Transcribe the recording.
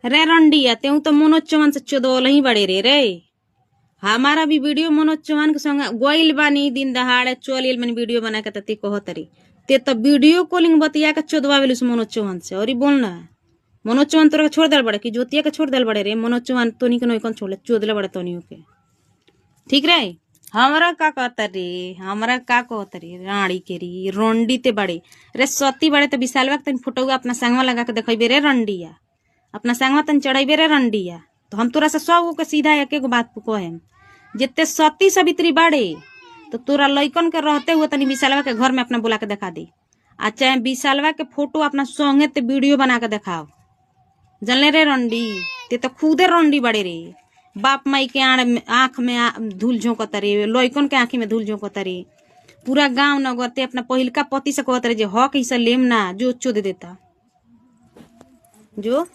रे रंडिया तेऊ तो मनोज चौहान से चोदोल ही बड़े रे हमारा भी वीडियो मनोज चौहान के संग गोइल बानी दिन दहाड़े चोलिल मैंने वीडियो बना के तती कहतरी ते तो वीडियो कॉलिंग बतिया के चोदवावेलू से मनोज चौहान से और बोलना मनोज चौहान तोरा छोड़ दिल बड़े कि ज्योतिया के छोड़ दिल बड़े रे मनोज चौहान तोनी के नोई छोड़ चोदले बड़े तोनी के ठीक रे हमरा का कहतरी हमरा का कहतरी रानी के री रोंडी ते बड़े रे सती बड़े तो विशालवा तन फोटोआ अपना संगवा लगा के देखबे रे रंडिया अपना संगवा तन चढ़ेबे रे रंडिया तो हम तोरा से सब के सीधा एक एक बात कहेम जितने सती सवित्री बाड़े तो तोरा लइकन के रहते हुए तनी विशालवा के घर में अपना बुला के दिखा दे आ चाहे विशालवा के फोटो अपना संगे ते वीडियो बना के दिखाओ जनले रे रंडी ते तो खुदे रंडी बड़े रे बाप माई के आँख में धूल झोंकत रे लइकन के आँखी में धूल झोंकत रे पूरा गांव नगर ते अपना पहिलका पति से कहत रे जे हक हिस्सा लेम ना जो चोद देता जो